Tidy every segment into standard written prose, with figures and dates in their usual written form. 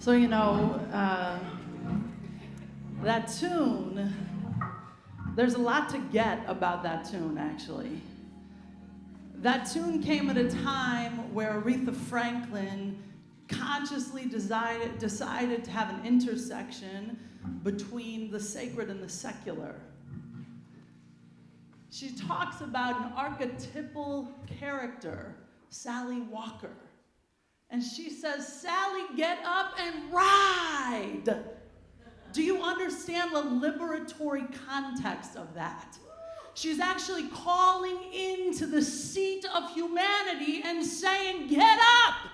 So, that tune, there's a lot to get about that tune, actually. That tune came at a time where Aretha Franklin consciously decided to have an intersection between the sacred and the secular. She talks about an archetypal character, Sally Walker. And she says, Sally, get up and ride. Do you understand the liberatory context of that? She's actually calling into the seat of humanity and saying, get up.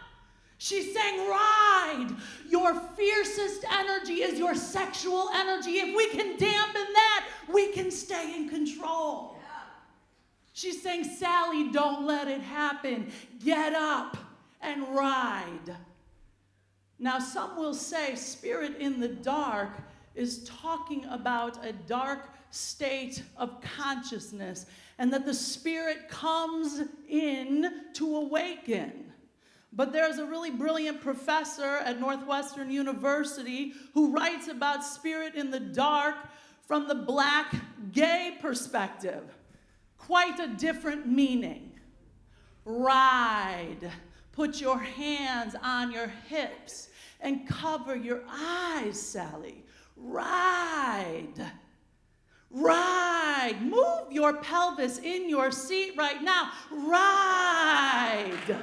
She's saying, ride. Your fiercest energy is your sexual energy. If we can dampen that, we can stay in control. Yeah. She's saying, Sally, don't let it happen. Get up and ride. Now, some will say Spirit in the Dark is talking about a dark state of consciousness, and that the Spirit comes in to awaken. But there's a really brilliant professor at Northwestern University who writes about Spirit in the Dark from the Black gay perspective. Quite a different meaning. Ride. Put your hands on your hips and cover your eyes, Sally. Ride. Ride. Move your pelvis in your seat right now. Ride.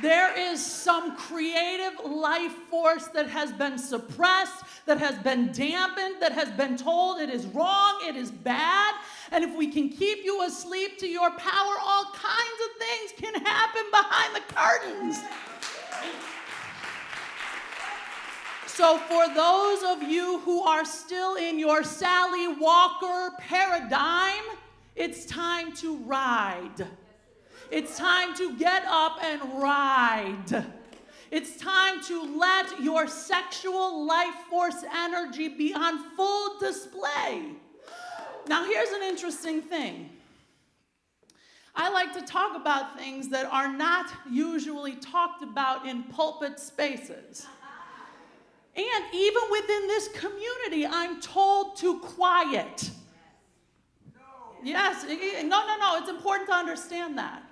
There is some creative life force that has been suppressed, that has been dampened, that has been told it is wrong, it is bad. And if we can keep you asleep to your power, all kinds of things can happen behind the curtains. So for those of you who are still in your Sally Walker paradigm, it's time to ride. It's time to get up and ride. It's time to let your sexual life force energy be on full display. Now, here's an interesting thing. I like to talk about things that are not usually talked about in pulpit spaces. And even within this community, I'm told to quiet. Yes, no, it's important to understand that.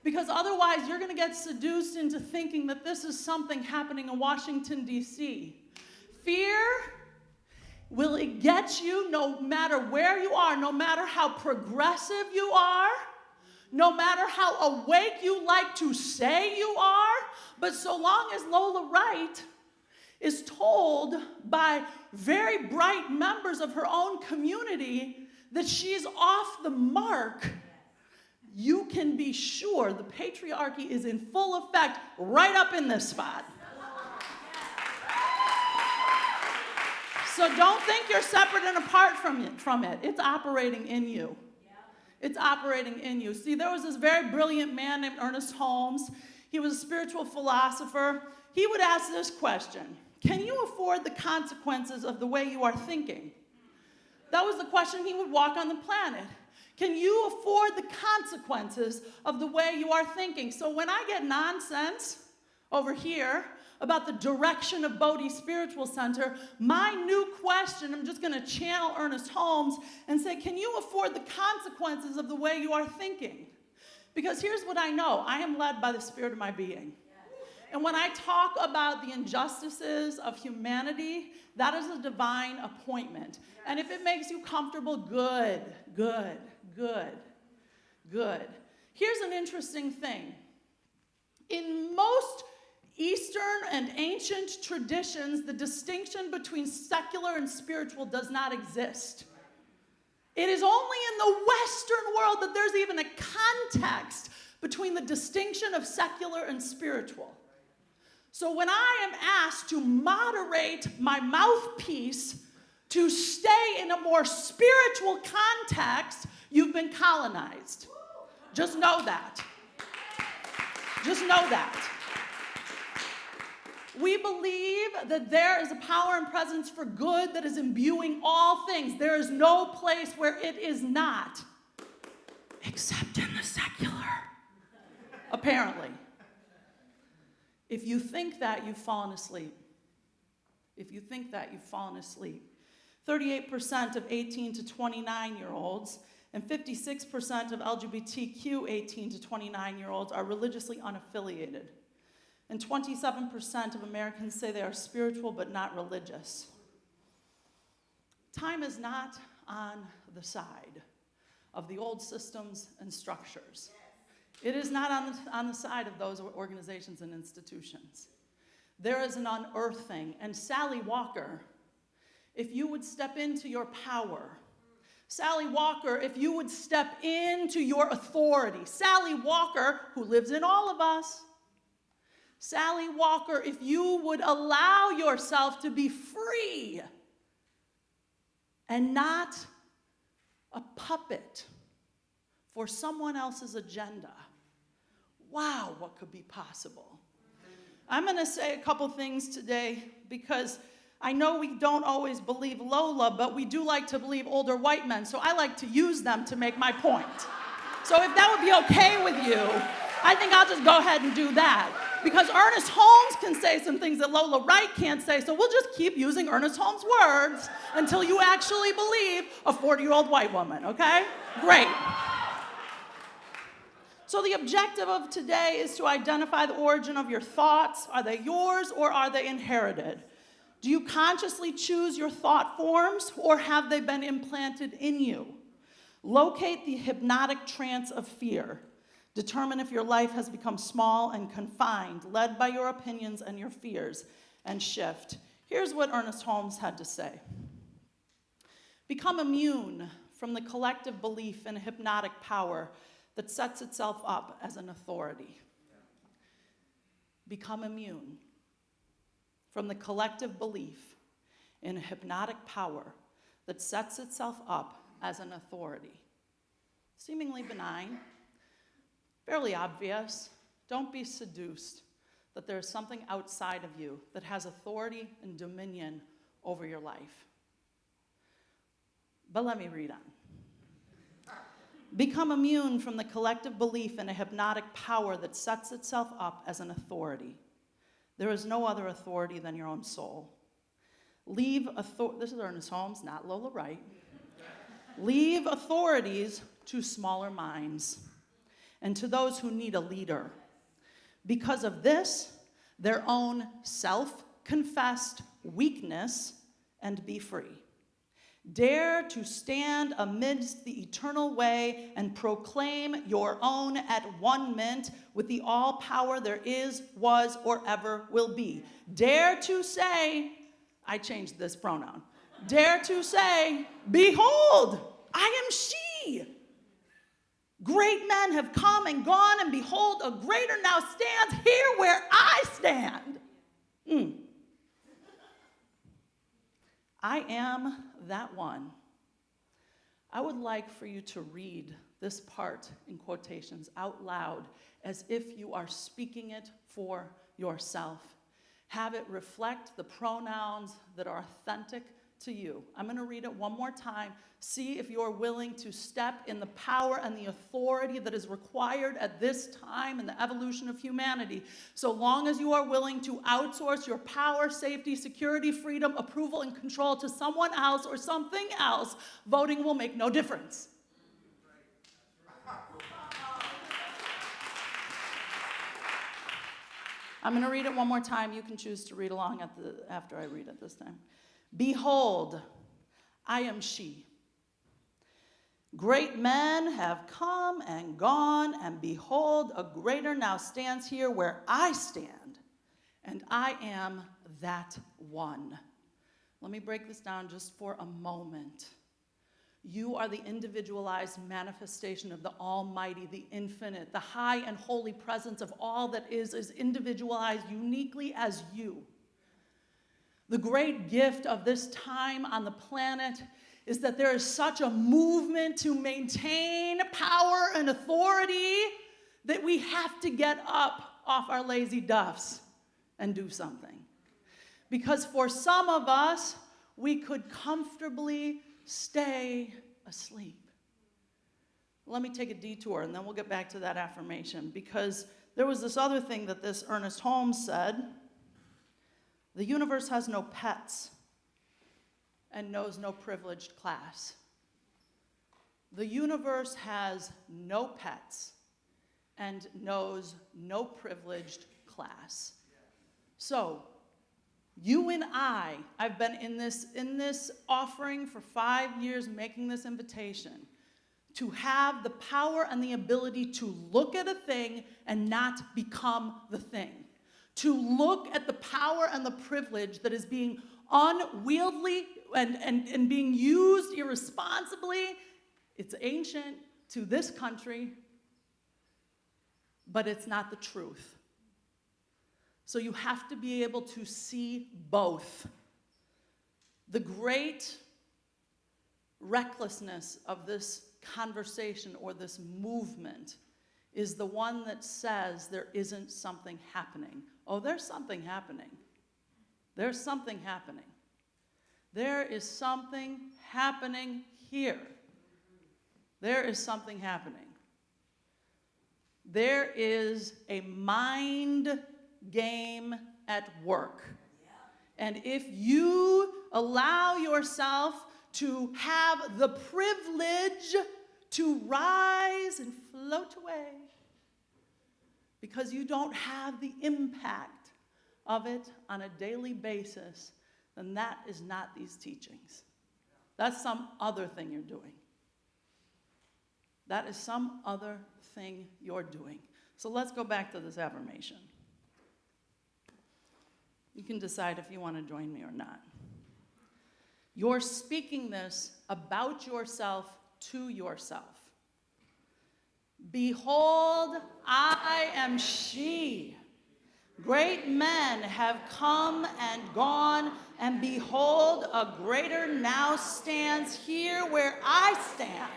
Because otherwise, you're going to get seduced into thinking that this is something happening in Washington, D.C. Fear, will it get you no matter where you are, no matter how progressive you are, no matter how awake you like to say you are, but so long as Lola Wright is told by very bright members of her own community that she's off the mark, you can be sure the patriarchy is in full effect right up in this spot. So don't think you're separate and apart from it. It's operating in you. It's operating in you. See, there was this very brilliant man named Ernest Holmes. He was a spiritual philosopher. He would ask this question: can you afford the consequences of the way you are thinking? That was the question he would walk on the planet. Can you afford the consequences of the way you are thinking? So when I get nonsense over here about the direction of Bodhi Spiritual Center, my new question, I'm just going to channel Ernest Holmes and say, can you afford the consequences of the way you are thinking? Because here's what I know. I am led by the spirit of my being. And when I talk about the injustices of humanity, that is a divine appointment. And if it makes you comfortable, good. Here's an interesting thing. In most Eastern and ancient traditions, the distinction between secular and spiritual does not exist. It is only in the Western world that there's even a context between the distinction of secular and spiritual. So when I am asked to moderate my mouthpiece to stay in a more spiritual context, you've been colonized. Just know that. Just know that. We believe that there is a power and presence for good that is imbuing all things. There is no place where it is not, except in the secular, apparently. If you think that, you've fallen asleep. If you think that, you've fallen asleep. 38% of 18 to 29-year-olds and 56% of LGBTQ 18 to 29-year-olds are religiously unaffiliated. And 27% of Americans say they are spiritual but not religious. Time is not on the side of the old systems and structures. It is not on the side of those organizations and institutions. There is an unearthing. And Sally Walker, if you would step into your power, Sally Walker, if you would step into your authority, Sally Walker, who lives in all of us, Sally Walker, if you would allow yourself to be free and not a puppet for someone else's agenda, wow, what could be possible? I'm going to say a couple things today because I know we don't always believe Lola, but we do like to believe older white men, so I like to use them to make my point. So if that would be okay with you, I think I'll just go ahead and do that. Because Ernest Holmes can say some things that Lola Wright can't say, so we'll just keep using Ernest Holmes' words until you actually believe a 40-year-old white woman, okay? Great. So the objective of today is to identify the origin of your thoughts. Are they yours or are they inherited? Do you consciously choose your thought forms or have they been implanted in you? Locate the hypnotic trance of fear. Determine if your life has become small and confined, led by your opinions and your fears, and shift. Here's what Ernest Holmes had to say. Become immune from the collective belief in a hypnotic power that sets itself up as an authority. Become immune from the collective belief in a hypnotic power that sets itself up as an authority. Seemingly benign, fairly obvious. Don't be seduced that there's something outside of you that has authority and dominion over your life. But let me read on. Become immune from the collective belief in a hypnotic power that sets itself up as an authority. There is no other authority than your own soul. This is Ernest Holmes, not Lola Wright. Leave authorities to smaller minds and to those who need a leader. Because of this, their own self-confessed weakness, and be free. Dare to stand amidst the eternal way and proclaim your own at one mint with the all power there is, was, or ever will be. Dare to say, I changed this pronoun. Dare to say, behold, I am she. Great men have come and gone, and behold, a greater now stands here where I stand. I am that one. I would like for you to read this part in quotations out loud as if you are speaking it for yourself. Have it reflect the pronouns that are authentic to you. I'm going to read it one more time. See if you're willing to step in the power and the authority that is required at this time in the evolution of humanity. So long as you are willing to outsource your power, safety, security, freedom, approval, and control to someone else or something else, voting will make no difference. I'm going to read it one more time. You can choose to read along after I read it this time. Behold, I am she. Great men have come and gone, and behold, a greater now stands here where I stand, and I am that one. Let me break this down just for a moment. You are the individualized manifestation of the Almighty, the infinite, the high and holy presence of all that is individualized uniquely as you. The great gift of this time on the planet is that there is such a movement to maintain power and authority that we have to get up off our lazy duffs and do something. Because for some of us, we could comfortably stay asleep. Let me take a detour, and then we'll get back to that affirmation, because there was this other thing that this Ernest Holmes said. The universe has no pets and knows no privileged class. The universe has no pets and knows no privileged class. So, you and I've been in this offering for 5 years, making this invitation to have the power and the ability to look at a thing and not become the thing. To look at the power and the privilege that is being unwieldy and being used irresponsibly. It's ancient to this country, but it's not the truth. So you have to be able to see both. The great recklessness of this conversation or this movement is the one that says there isn't something happening. Oh, there's something happening. There's something happening. There is something happening here. There is something happening. There is a mind game at work. And if you allow yourself to have the privilege to rise and float away because you don't have the impact of it on a daily basis, then that is not these teachings. That's some other thing you're doing. That is some other thing you're doing. So let's go back to this affirmation. You can decide if you want to join me or not. You're speaking this about yourself to yourself. Behold, I am she. Great men have come and gone, and behold, a greater now stands here where I stand,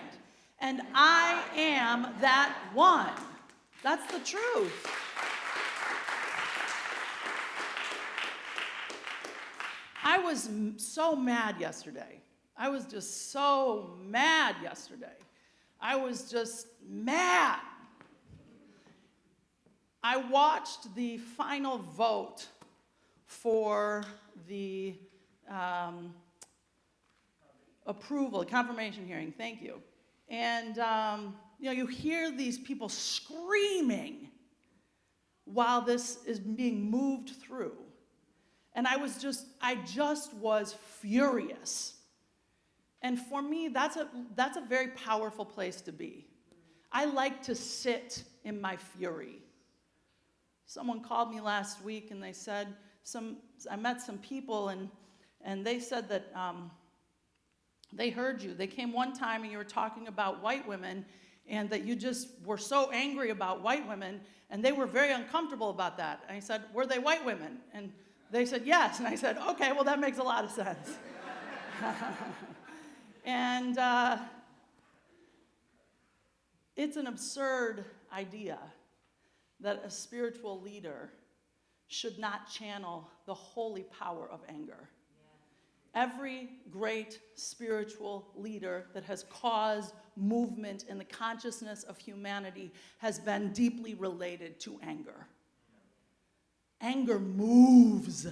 and I am that one. That's the truth. I was so mad yesterday. I was just so mad yesterday. I was just mad. I watched the final vote for the approval, confirmation hearing. Thank you. And you hear these people screaming while this is being moved through. And I just was furious. And for me, that's a very powerful place to be. I like to sit in my fury. Someone called me last week and they said, I met some people and they said that they heard you. They came one time and you were talking about white women and that you just were so angry about white women and they were very uncomfortable about that. And I said, were they white women? And they said, yes. And I said, okay, well, that makes a lot of sense. And it's an absurd idea that a spiritual leader should not channel the holy power of anger. Every great spiritual leader that has caused movement in the consciousness of humanity has been deeply related to anger. Anger moves.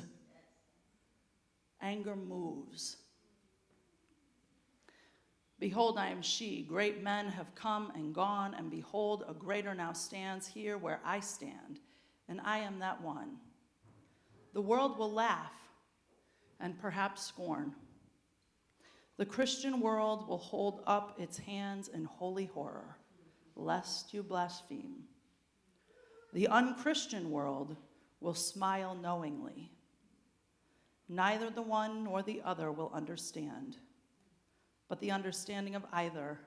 Anger moves. Behold, I am she. Great men have come and gone, and behold, a greater now stands here where I stand, and I am that one. The world will laugh and perhaps scorn. The Christian world will hold up its hands in holy horror, lest you blaspheme. The unchristian world will smile knowingly. Neither the one nor the other will understand, but the understanding of either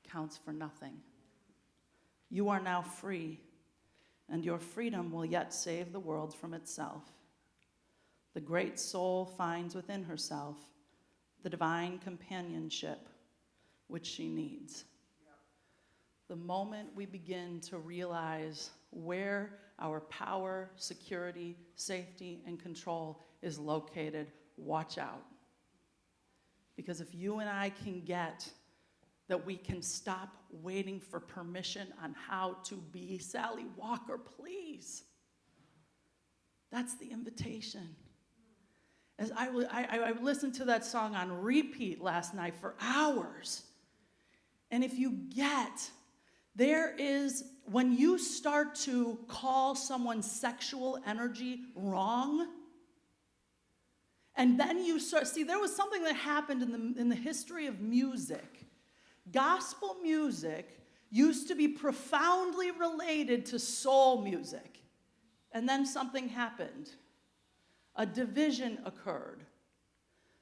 counts for nothing. You are now free, and your freedom will yet save the world from itself. The great soul finds within herself the divine companionship which she needs. The moment we begin to realize where our power, security, safety, and control is located, watch out. Because if you and I can get that we can stop waiting for permission on how to be Sally Walker, please. That's the invitation. As I listened to that song on repeat last night for hours. And if you get, there is, when you start to call someone's sexual energy wrong, and then you start, see, there was something that happened in the history of music. Gospel music used to be profoundly related to soul music. And then something happened. A division occurred.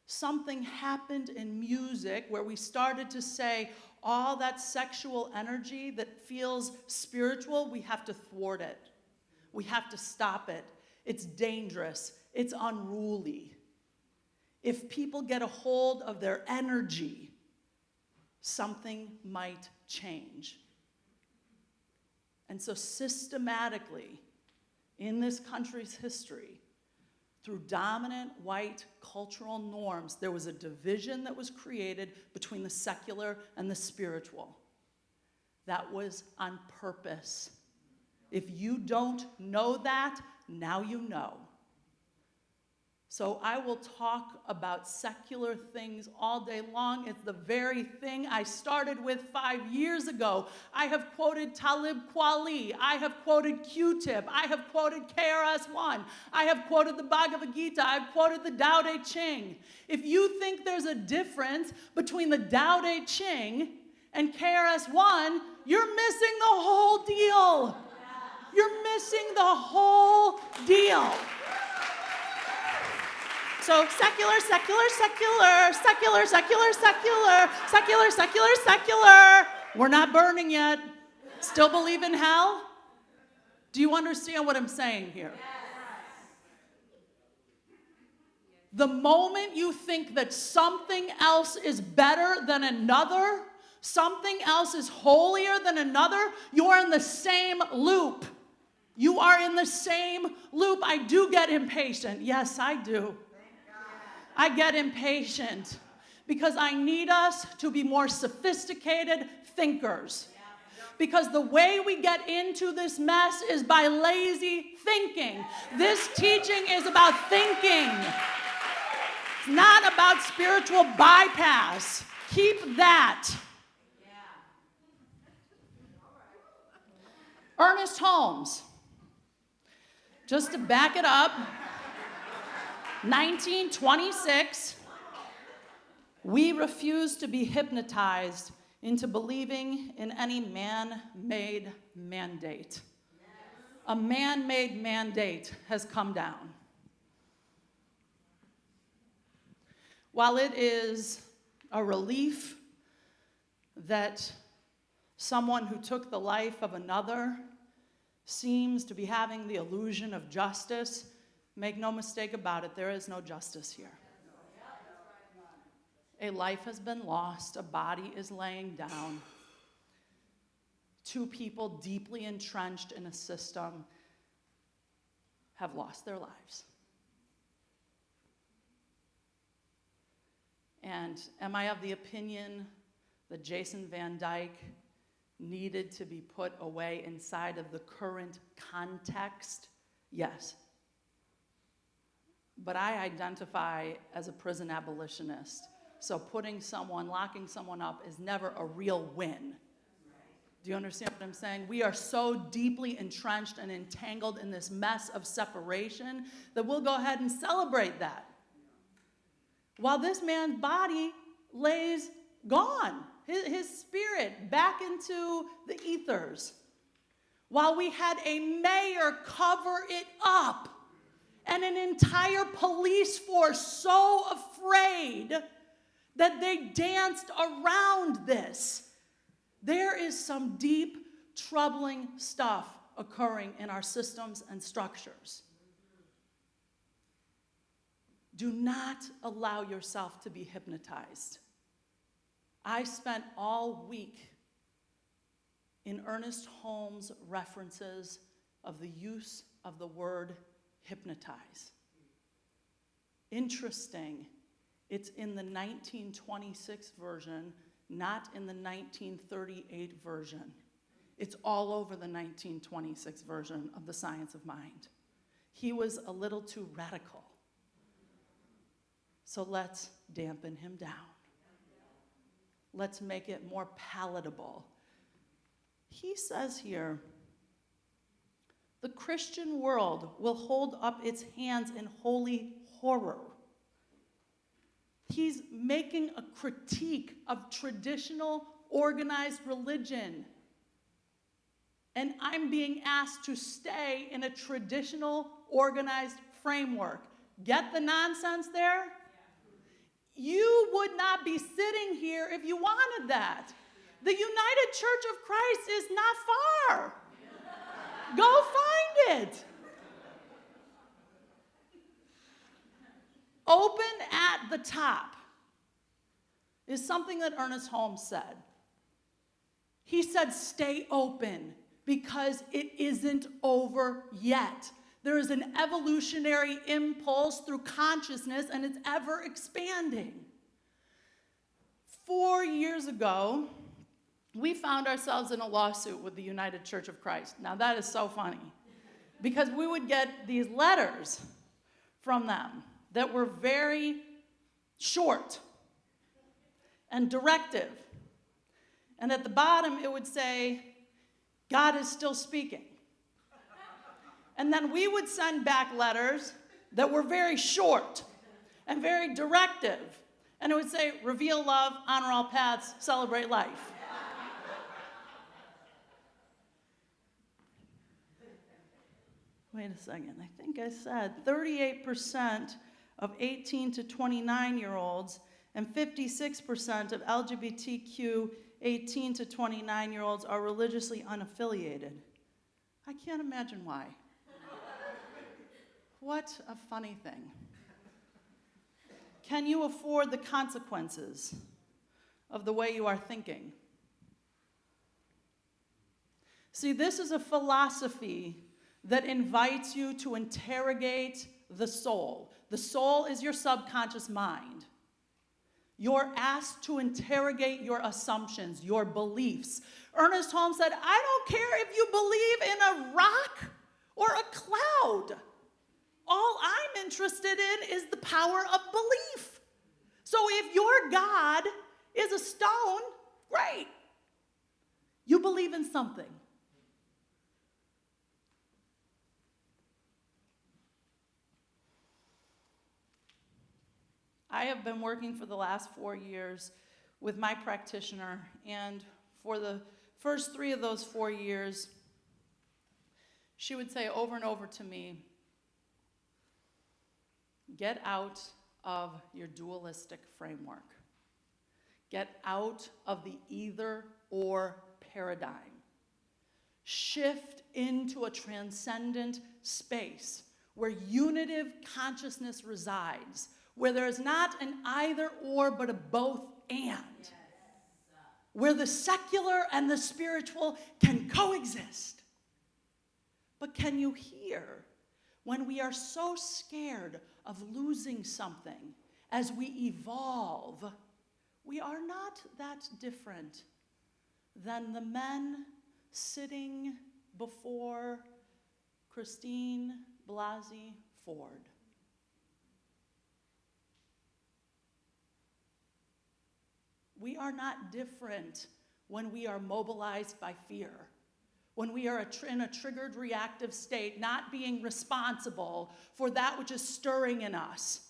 Something happened in music where we started to say, all that sexual energy that feels spiritual, we have to thwart it. We have to stop it. It's dangerous. It's unruly. If people get a hold of their energy, something might change. And so systematically, in this country's history, through dominant white cultural norms, there was a division that was created between the secular and the spiritual. That was on purpose. If you don't know that, now you know. So I will talk about secular things all day long. It's the very thing I started with 5 years ago. I have quoted Talib Kweli. I have quoted Q-Tip. I have quoted KRS-One. I have quoted the Bhagavad Gita. I've quoted the Tao Te Ching. If you think there's a difference between the Tao Te Ching and KRS-One, you're missing the whole deal. You're missing the whole deal. So secular, secular, secular, secular, secular, secular, secular, secular, secular. We're not burning yet. Still believe in hell? Do you understand what I'm saying here? The moment you think that something else is better than another, something else is holier than another, you are in the same loop. You are in the same loop. I do get impatient. Yes, I do. I get impatient because I need us to be more sophisticated thinkers. Because the way we get into this mess is by lazy thinking. This teaching is about thinking. It's not about spiritual bypass. Keep that. Ernest Holmes. Just to back it up. 1926, we refuse to be hypnotized into believing in any man-made mandate. A man-made mandate has come down. While it is a relief that someone who took the life of another seems to be having the illusion of justice, make no mistake about it, there is no justice here. A life has been lost, a body is laying down. Two people deeply entrenched in a system have lost their lives. And am I of the opinion that Jason Van Dyke needed to be put away inside of the current context? Yes. But I identify as a prison abolitionist. So locking someone up is never a real win. Do you understand what I'm saying? We are so deeply entrenched and entangled in this mess of separation that we'll go ahead and celebrate that. While this man's body lays gone, his spirit back into the ethers. While we had a mayor cover it up and an entire police force so afraid that they danced around this. There is some deep, troubling stuff occurring in our systems and structures. Do not allow yourself to be hypnotized. I spent all week in Ernest Holmes' references of the use of the word hypnotize. Interesting. It's in the 1926 version, not in the 1938 version. It's all over the 1926 version of The Science of Mind. He was a little too radical. So let's dampen him down. Let's make it more palatable. He says here, the Christian world will hold up its hands in holy horror. He's making a critique of traditional organized religion. And I'm being asked to stay in a traditional organized framework. Get the nonsense there? You would not be sitting here if you wanted that. The United Church of Christ is not far. Go find it. Open at the top is something that Ernest Holmes said. He said, stay open because it isn't over yet. There is an evolutionary impulse through consciousness, and it's ever expanding. 4 years ago, we found ourselves in a lawsuit with the United Church of Christ. Now, that is so funny, because we would get these letters from them that were very short and directive. And at the bottom, it would say, God is still speaking. And then we would send back letters that were very short and very directive. And it would say, reveal love, honor all paths, celebrate life. Wait a second. I think I said 38% of 18 to 29-year-olds and 56% of LGBTQ 18 to 29-year-olds are religiously unaffiliated. I can't imagine why. What a funny thing. Can you afford the consequences of the way you are thinking? See, this is a philosophy that invites you to interrogate the soul. The soul is your subconscious mind. You're asked to interrogate your assumptions, your beliefs. Ernest Holmes said, I don't care if you believe in a rock or a cloud. All I'm interested in is the power of belief. So if your God is a stone, great. You believe in something. I have been working for the last 4 years with my practitioner, and for the first 3 of those 4 years, she would say over and over to me, get out of your dualistic framework. Get out of the either-or paradigm. Shift into a transcendent space where unitive consciousness resides, where there is not an either-or but a both-and, where the secular and the spiritual can coexist. But can you hear when we are so scared of losing something as we evolve, we are not that different than the men sitting before Christine Blasey Ford. We are not different when we are mobilized by fear, when we are in a triggered reactive state, not being responsible for that which is stirring in us.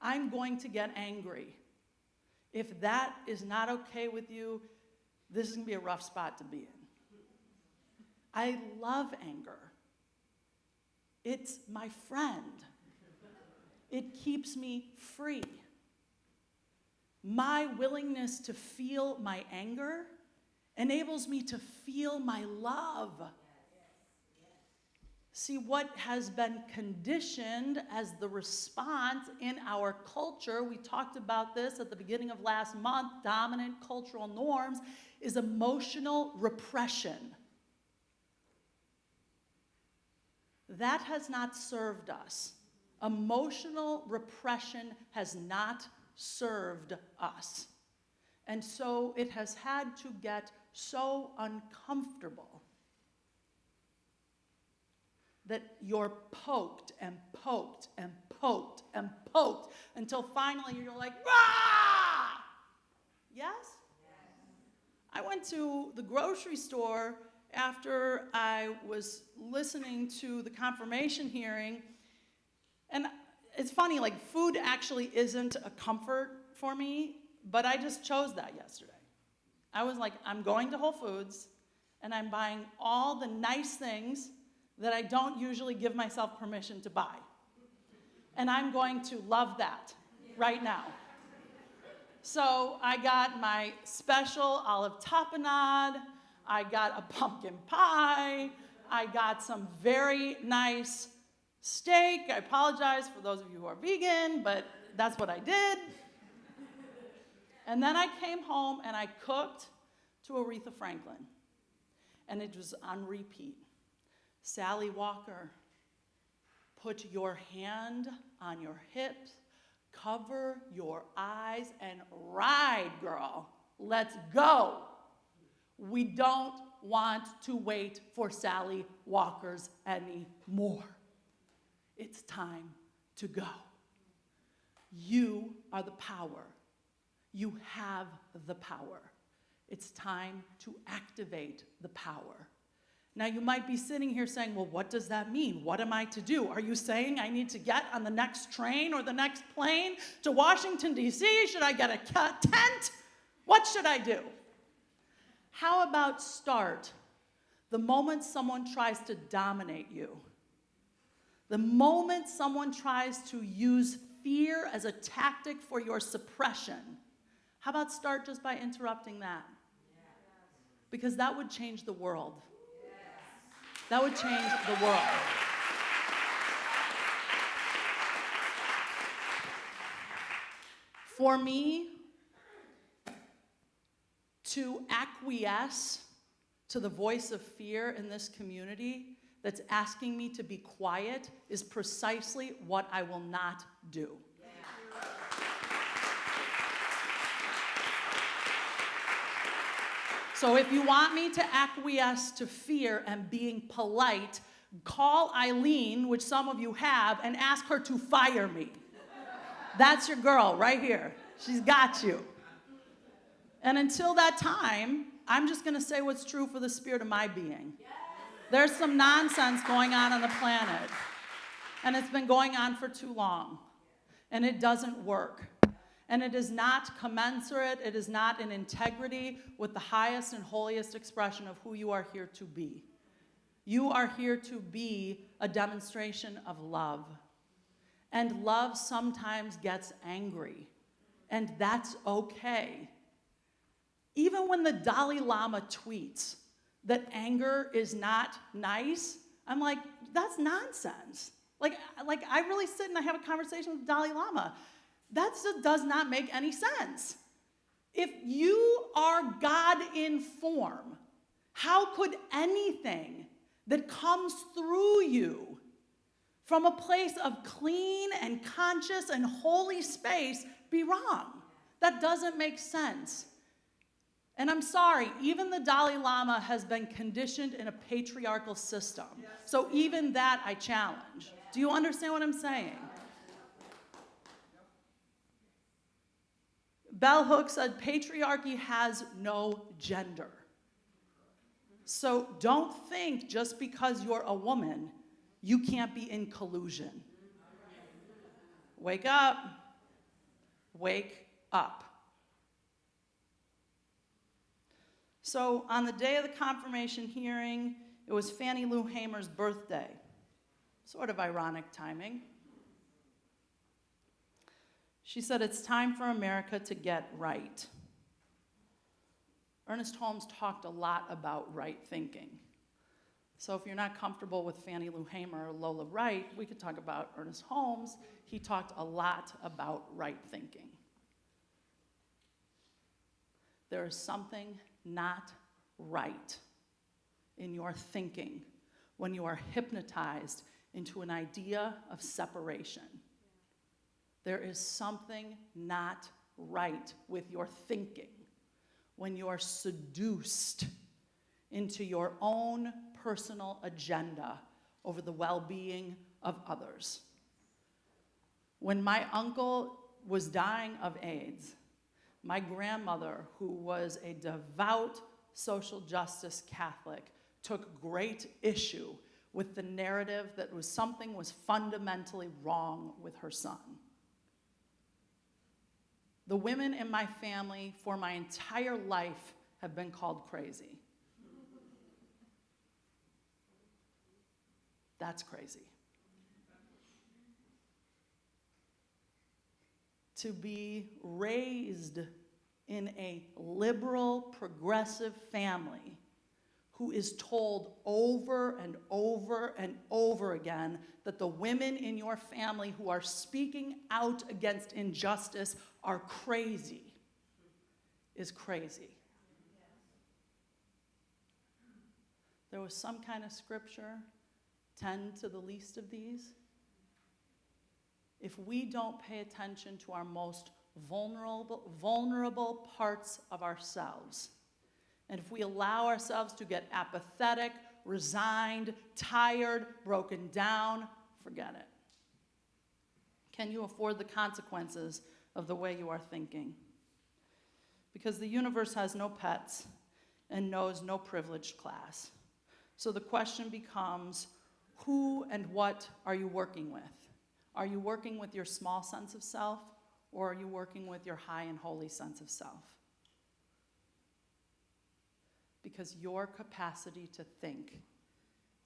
I'm going to get angry. If that is not okay with you, this is going to be a rough spot to be in. I love anger. It's my friend. It keeps me free. My willingness to feel my anger enables me to feel my love. See, what has been conditioned as the response in our culture, we talked about this at the beginning of last month, dominant cultural norms, is emotional repression. That has not served us. Emotional repression has not served us. And so it has had to get so uncomfortable that you're poked and poked and poked and poked until finally you're like, rah! Yes? I went to the grocery store after I was listening to the confirmation hearing, and it's funny, like food actually isn't a comfort for me, but I just chose that yesterday. I was like, I'm going to Whole Foods, and I'm buying all the nice things that I don't usually give myself permission to buy. And I'm going to love that right now. So I got my special olive tapenade, I got a pumpkin pie, I got some very nice steak. I apologize for those of you who are vegan, but that's what I did. And then I came home and I cooked to Aretha Franklin. And it was on repeat. Sally Walker, put your hand on your hips, cover your eyes, and ride, girl. Let's go. We don't want to wait for Sally Walkers anymore. It's time to go. You are the power. You have the power. It's time to activate the power. Now, you might be sitting here saying, well, what does that mean? What am I to do? Are you saying I need to get on the next train or the next plane to Washington, D.C.? Should I get a tent? What should I do? How about start the moment someone tries to dominate you? The moment someone tries to use fear as a tactic for your suppression, how about start just by interrupting that? Because that would change the world. That would change the world. For me, to acquiesce to the voice of fear in this community that's asking me to be quiet is precisely what I will not do. So if you want me to acquiesce to fear and being polite, call Eileen, which some of you have, and ask her to fire me. That's your girl right here. She's got you. And until that time, I'm just going to say what's true for the spirit of my being. There's some nonsense going on the planet, and it's been going on for too long, and it doesn't work. And it is not commensurate, it is not in integrity with the highest and holiest expression of who you are here to be. You are here to be a demonstration of love. And love sometimes gets angry, and that's okay. Even when the Dalai Lama tweets that anger is not nice, I'm like, that's nonsense. Like I really sit and I have a conversation with the Dalai Lama. That just does not make any sense. If you are God in form, how could anything that comes through you from a place of clean and conscious and holy space be wrong? That doesn't make sense. And I'm sorry, even the Dalai Lama has been conditioned in a patriarchal system. So even that I challenge. Do you understand what I'm saying? Bell Hooks said, patriarchy has no gender. So don't think just because you're a woman, you can't be in collusion. Wake up. Wake up. So on the day of the confirmation hearing, it was Fannie Lou Hamer's birthday. Sort of ironic timing. She said, it's time for America to get right. Ernest Holmes talked a lot about right thinking. So if you're not comfortable with Fannie Lou Hamer or Lola Wright, we could talk about Ernest Holmes. He talked a lot about right thinking. There is something not right in your thinking when you are hypnotized into an idea of separation. There is something not right with your thinking when you are seduced into your own personal agenda over the well-being of others. When my uncle was dying of AIDS, my grandmother, who was a devout social justice Catholic, took great issue with the narrative that something was fundamentally wrong with her son. The women in my family for my entire life have been called crazy. That's crazy. To be raised in a liberal, progressive family who is told over and over and over again that the women in your family who are speaking out against injustice are crazy is crazy. There was some kind of scripture, 10 to the least of these. If we don't pay attention to our most vulnerable parts of ourselves, and if we allow ourselves to get apathetic, resigned, tired, broken down, forget it. Can you afford the consequences of the way you are thinking? Because the universe has no pets and knows no privileged class. So the question becomes, who and what are you working with? Are you working with your small sense of self, or are you working with your high and holy sense of self? Because your capacity to think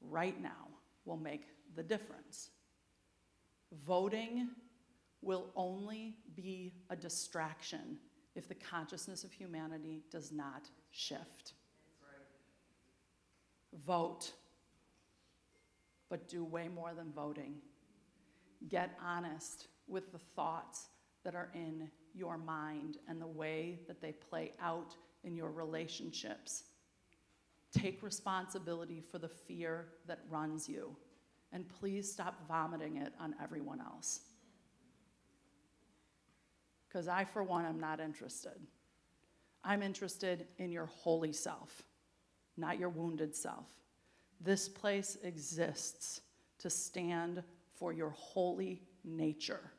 right now will make the difference. Voting will only be a distraction if the consciousness of humanity does not shift. Vote, but do way more than voting. Get honest with the thoughts that are in your mind and the way that they play out in your relationships. Take responsibility for the fear that runs you, and please stop vomiting it on everyone else. Because I, for one, am not interested. I'm interested in your holy self, not your wounded self. This place exists to stand for your holy nature.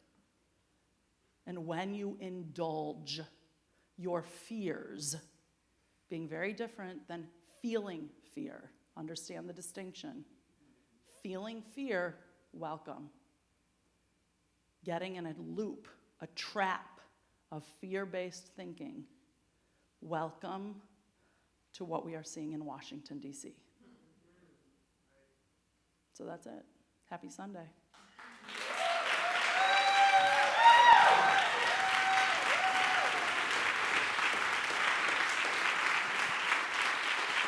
And when you indulge your fears, being very different than feeling fear, understand the distinction. Feeling fear, welcome. Getting in a loop, a trap of fear-based thinking, welcome to what we are seeing in Washington, D.C. So that's it. Happy Sunday.